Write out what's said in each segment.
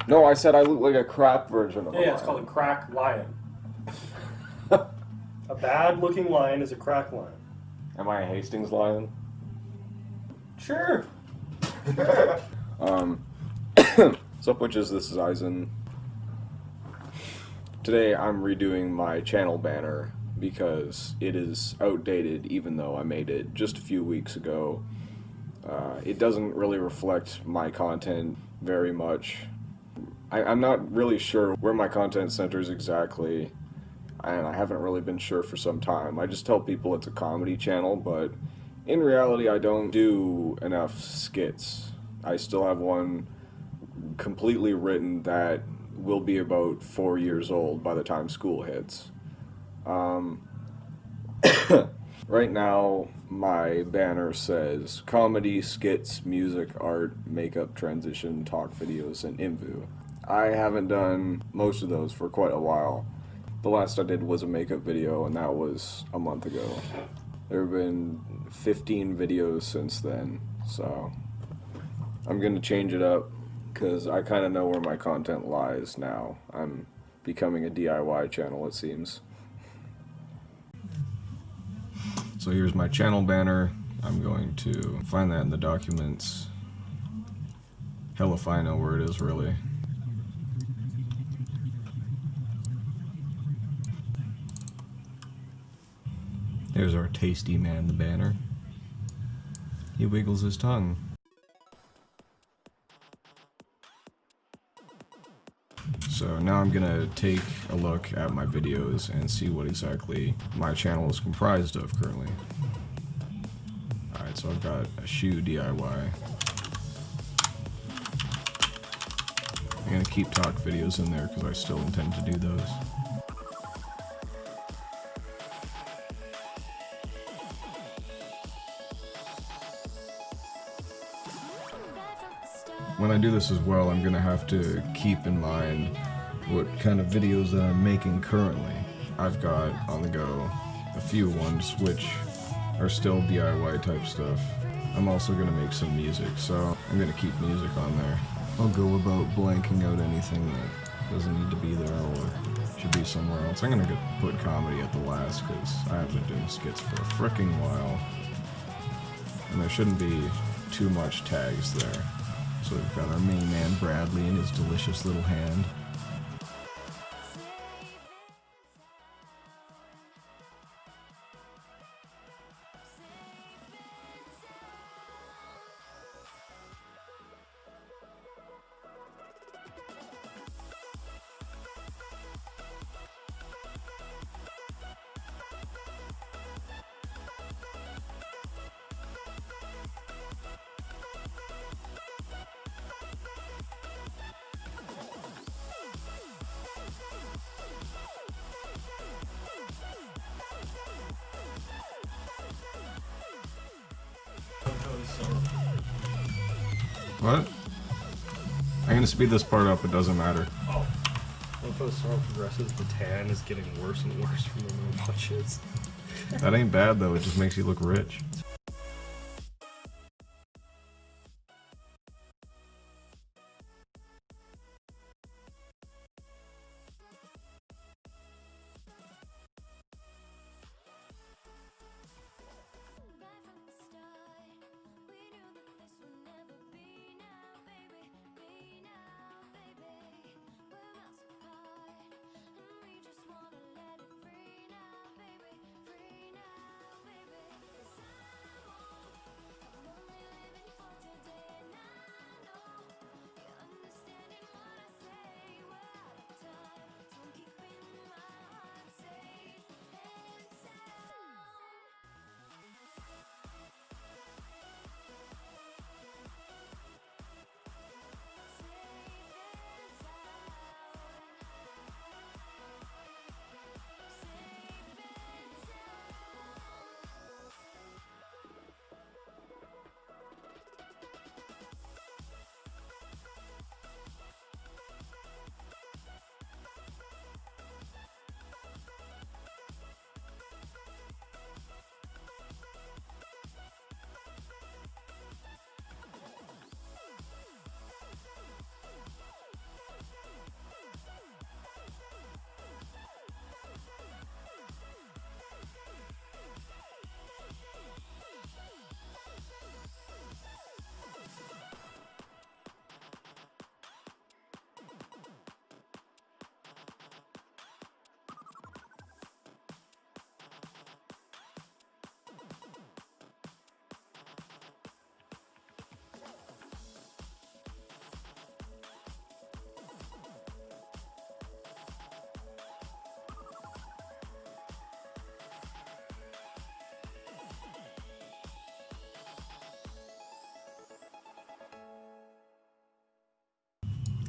No, I said I look like a crap version of a Yeah, lion. it's called a crack lion. A bad-looking lion is a crack lion. Am I a Hastings lion? Sure. What's up, witches? This is Eisen. Today I'm redoing my channel banner because it is outdated, even though I made it just a few weeks ago. It doesn't really reflect my content very much. I'm not really sure where my content centers exactly, and I haven't really been sure for some time. I just tell people it's a comedy channel, but in reality I don't do enough skits. I still have one completely written that will be about 4 years old by the time school hits. Right now, my banner says comedy, skits, music, art, makeup, transition, talk videos, and invu. I haven't done most of those for quite a while. The last I did was a makeup video, and that was a month ago. There have been 15 videos since then, so I'm gonna change it up because I kind of know where my content lies now. I'm becoming a DIY channel, it seems. So here's my channel banner. I'm going to find that in the documents. Hell if I know where it is, really. There's our tasty man, the banner. He wiggles his tongue. So now I'm gonna take a look at my videos and see what exactly my channel is comprised of currently. Alright, so I've got a shoe DIY. I'm gonna keep talk videos in there because I still intend to do those. When I do this as well, I'm gonna have to keep in mind what kind of videos that I'm making currently. I've got on the go a few ones which are still DIY type stuff. I'm also gonna make some music, so I'm gonna keep music on there. I'll go about blanking out anything that doesn't need to be there or should be somewhere else. I'm gonna put comedy at the last because I haven't been doing skits for a frickin' while. And there shouldn't be too much tags there. So we've got our main man Bradley in his delicious little hand. What? I'm gonna speed this part up, it doesn't matter. Oh. Look how the song progresses, the tan is getting worse and worse from the more watches. That ain't bad though, it just makes you look rich.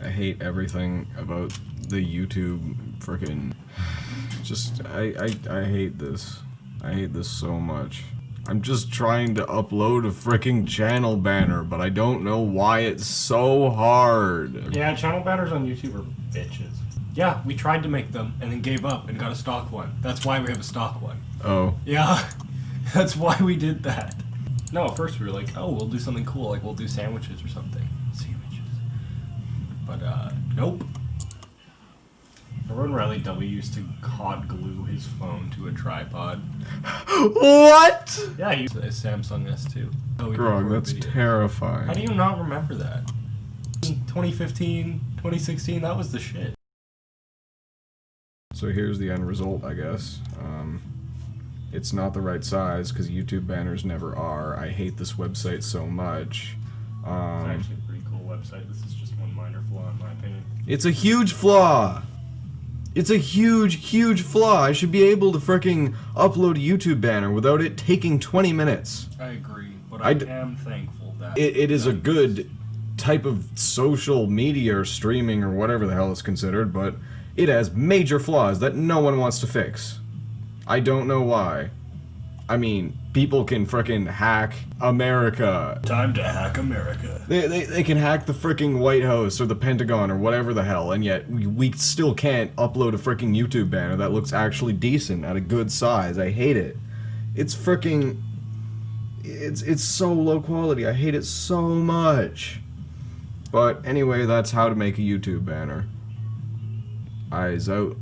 I hate everything about the YouTube frickin'. Just, I hate this. I hate this so much. I'm just trying to upload a frickin' channel banner, but I don't know why it's so hard. Yeah, channel banners on YouTube are bitches. Yeah, we tried to make them and then gave up and got a stock one. That's why we have a stock one. Oh. Yeah, that's why we did that. No, at first we were like, oh, we'll do something cool, like we'll do sandwiches or something. Sandwiches. But, nope. Remember when Riley W used to hot glue his phone to a tripod? What? Yeah, he used a Samsung S2. Oh, Grog, that's terrifying. How do you not remember that? 2015, 2016, that was the shit. So here's the end result, I guess. It's not the right size, because YouTube banners never are. I hate this website so much. It's actually a pretty cool website. This is just one minor flaw in my opinion. It's a huge flaw! It's a huge, huge flaw! I should be able to fricking upload a YouTube banner without it taking 20 minutes. I agree, but I am thankful that... It is a good type of social media or streaming or whatever the hell it's considered, but it has major flaws that no one wants to fix. I don't know why. I mean, people can frickin' hack America. Time to hack America. They can hack the frickin' White House or the Pentagon or whatever the hell, and yet we still can't upload a frickin' YouTube banner that looks actually decent at a good size. I hate it. It's frickin'... It's so low quality. I hate it so much. But anyway, that's how to make a YouTube banner. Eyes out.